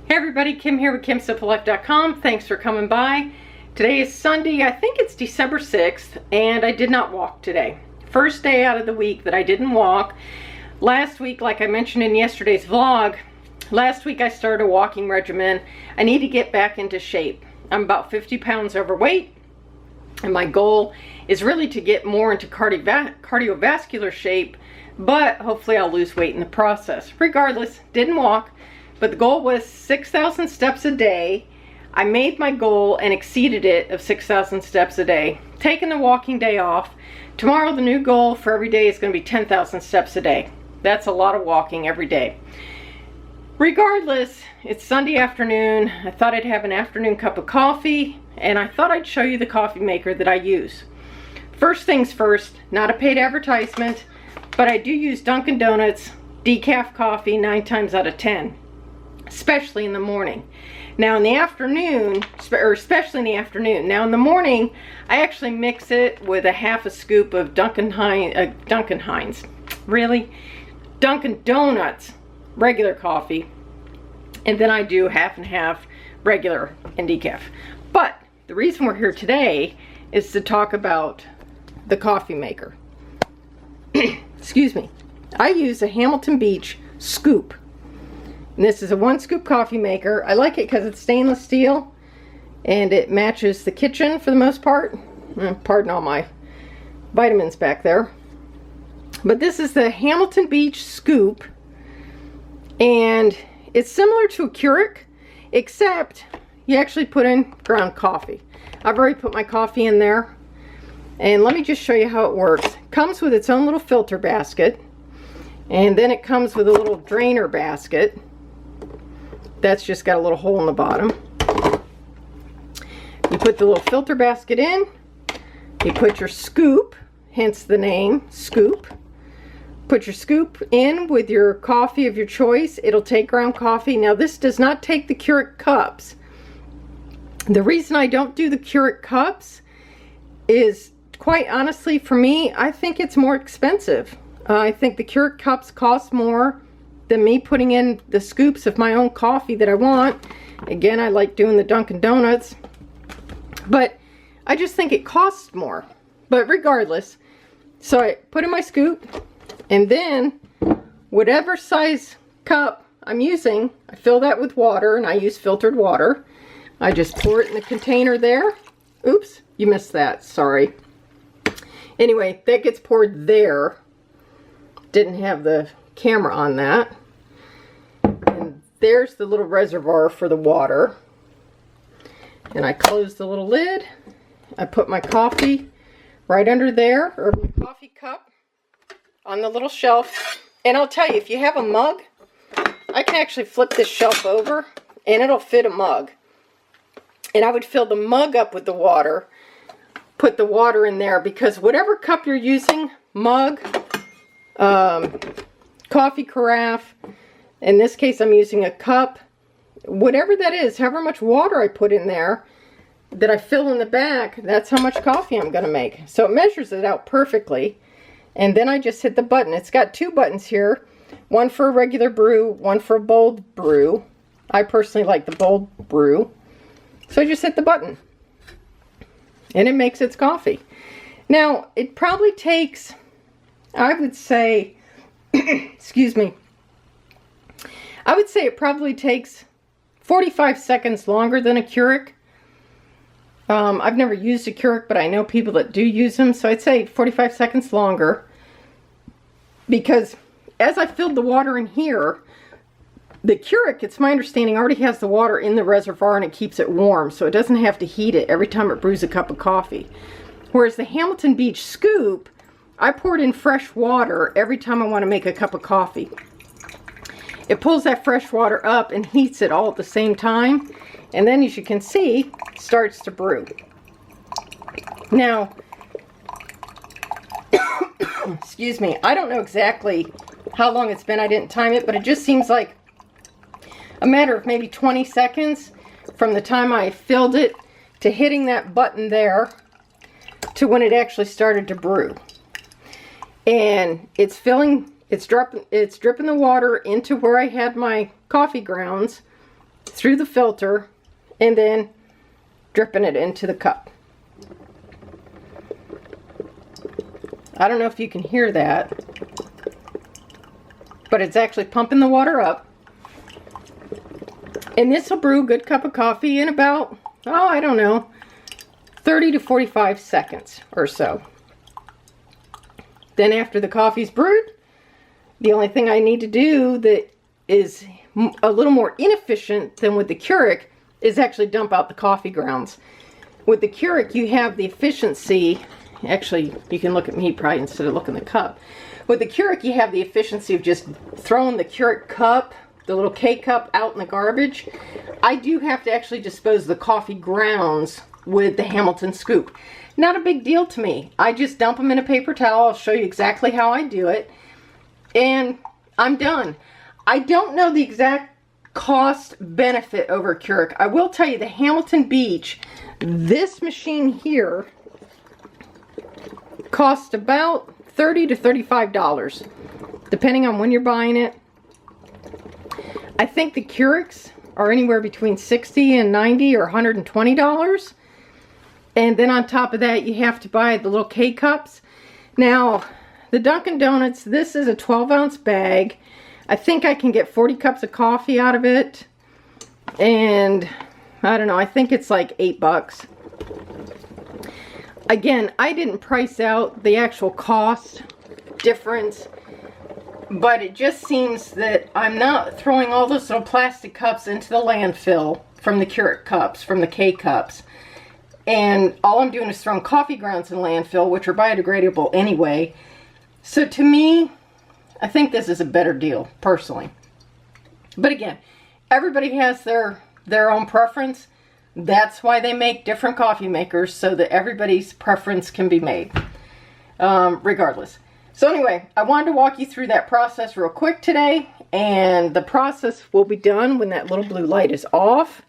Hey everybody, Kim here with SimpleLife.com. Thanks for coming by. Today is Sunday, I think it's December 6th, and I did not walk today. First day out of the week that I didn't walk. Last week, like I mentioned in yesterday's vlog, last week I started a walking regimen. I need to get back into shape. I'm about 50 pounds overweight, and my goal is really to get more into cardiovascular shape, but hopefully I'll lose weight in the process. Regardless, didn't walk. But the goal was 6,000 steps a day. I made my goal and exceeded it of 6,000 steps a day. Taking the walking day off. Tomorrow the new goal for every day is going to be 10,000 steps a day. That's a lot of walking every day. Regardless, it's Sunday afternoon. I thought I'd have an afternoon cup of coffee, and I thought I'd show you the coffee maker that I use. First things first, not a paid advertisement, but I do use Dunkin' Donuts decaf coffee 9 times out of 10. Especially in the morning. Now in the afternoon, or especially in the afternoon. Now in the morning, I actually mix it with a half a scoop of Dunkin' Donuts regular coffee, and then I do half and half regular and decaf. But the reason we're here today is to talk about the coffee maker. Excuse me. I use a Hamilton Beach scoop. And this is a 1 scoop coffee maker. I like it because it's stainless steel and it matches the kitchen for the most part. Pardon all my vitamins back there. But this is the Hamilton Beach scoop, and it's similar to a Keurig, except you actually put in ground coffee. I've already put my coffee in there, and let me just show you how it works. It comes with its own little filter basket, and then it comes with a little drainer basket. That's just got a little hole in the bottom. You put the little filter basket in. You put your scoop, hence the name, scoop. Put your scoop in with your coffee of your choice. It'll take ground coffee. Now this does not take the Keurig cups. The reason I don't do the Keurig cups is, quite honestly, for me, I think it's more expensive. I think the Keurig cups cost more than me putting in the scoops of my own coffee that I want. Again, I like doing the Dunkin' Donuts, but I just think it costs more. But regardless, so I put in my scoop, and then whatever size cup I'm using, I fill that with water, and I use filtered water. I just pour it in the container there. Oops, you missed that, sorry. Anyway, that gets poured there. Didn't have the camera on that. And there's the little reservoir for the water. And I close the little lid. I put my coffee right under there, or my coffee cup on the little shelf. And I'll tell you, if you have a mug, I can actually flip this shelf over and it'll fit a mug. And I would fill the mug up with the water, put the water in there, because whatever cup you're using, mug, coffee carafe, in this case I'm using a cup, whatever that is, however much water I put in there that I fill in the back, that's how much coffee I'm going to make. So it measures it out perfectly, and then I just hit the button. It's got 2 buttons here, one for a regular brew, one for a bold brew. I personally like the bold brew, so I just hit the button and it makes its coffee. Now it probably takes, I would say, excuse me, I would say it probably takes 45 seconds longer than a Keurig. I've never used a Keurig, but I know people that do use them, so I'd say 45 seconds longer, because as I filled the water in here, the Keurig, it's my understanding, already has the water in the reservoir and it keeps it warm, so it doesn't have to heat it every time it brews a cup of coffee. Whereas the Hamilton Beach scoop, I poured in fresh water every time I want to make a cup of coffee. It pulls that fresh water up and heats it all at the same time, and then, as you can see, it starts to brew. Now, excuse me, I don't know exactly how long it's been. I didn't time it, but it just seems like a matter of maybe 20 seconds from the time I filled it to hitting that button there to when it actually started to brew. And it's filling, it's dripping the water into where I had my coffee grounds, through the filter and then dripping it into the cup. I don't know if you can hear that, but it's actually pumping the water up. And this will brew a good cup of coffee in about, oh, I don't know, 30 to 45 seconds or so. Then after the coffee's brewed, the only thing I need to do that is a little more inefficient than with the Keurig is actually dump out the coffee grounds. With the Keurig, you have the efficiency, actually, you can look at me probably instead of looking at the cup. With the Keurig, you have the efficiency of just throwing the Keurig cup, the little K-cup, out in the garbage. I do have to actually dispose of the coffee grounds with the Hamilton scoop. Not a big deal to me. I just dump them in a paper towel. I'll show you exactly how I do it. And I'm done. I don't know the exact cost benefit over Keurig. I will tell you the Hamilton Beach, this machine here, cost about $30 to $35, depending on when you're buying it. I think the Keurigs are anywhere between $60 and $90 or $120. And then on top of that, you have to buy the little K-cups. Now, the Dunkin' Donuts, this is a 12-ounce bag. I think I can get 40 cups of coffee out of it. And, I don't know, I think it's like $8. Again, I didn't price out the actual cost difference, but it just seems that I'm not throwing all those little plastic cups into the landfill from the Keurig cups, from the K-cups. And all I'm doing is throwing coffee grounds in landfill, which are biodegradable anyway. So to me, I think this is a better deal, personally. But again, everybody has their own preference. That's why they make different coffee makers, so that everybody's preference can be made, regardless. So anyway, I wanted to walk you through that process real quick today. And the process will be done when that little blue light is off.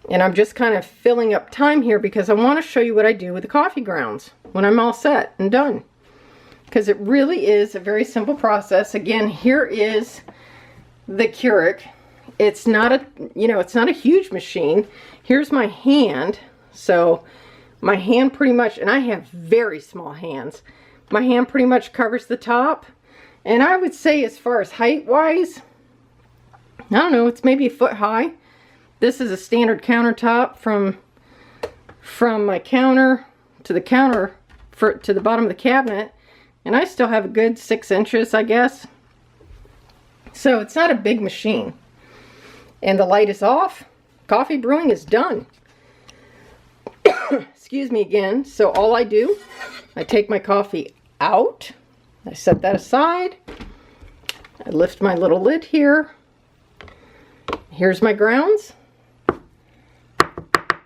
And I'm just kind of filling up time here because I want to show you what I do with the coffee grounds when I'm all set and done. Because it really is a very simple process. Again, here is the Keurig. It's not a, it's not a huge machine. Here's my hand. So my hand pretty much, and I have very small hands. My hand pretty much covers the top. And I would say as far as height wise, I don't know, it's maybe a foot high. This is a standard countertop from my counter to the to the bottom of the cabinet. And I still have a good 6 inches, I guess. So it's not a big machine. And the light is off. Coffee brewing is done. Excuse me again. So all I do, I take my coffee out. I set that aside. I lift my little lid here. Here's my grounds.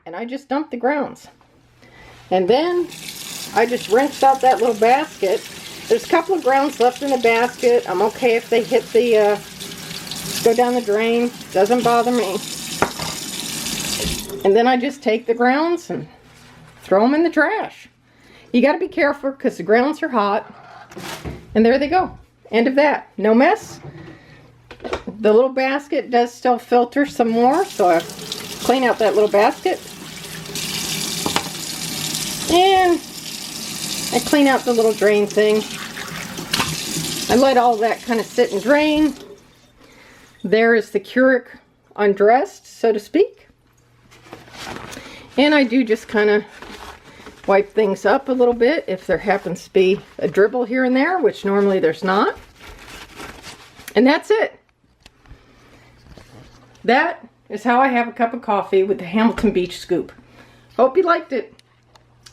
And I just dump the grounds. And then I just rinse out that little basket. There's a couple of grounds left in the basket. I'm okay if they hit the, go down the drain. Doesn't bother me. And then I just take the grounds and throw them in the trash. You got to be careful because the grounds are hot. And there they go. End of that. No mess. The little basket does still filter some more, so I clean out that little basket. And I clean out the little drain thing. I let all that kind of sit and drain. There is the Keurig undressed, so to speak. And I do just kind of wipe things up a little bit if there happens to be a dribble here and there, which normally there's not. And that's it. That is how I have a cup of coffee with the Hamilton Beach scoop. Hope you liked it.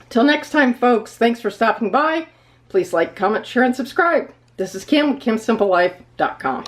Till next time, folks, thanks for stopping by. Please like, comment, share, and subscribe. This is Kim with KimSimpleLife.com.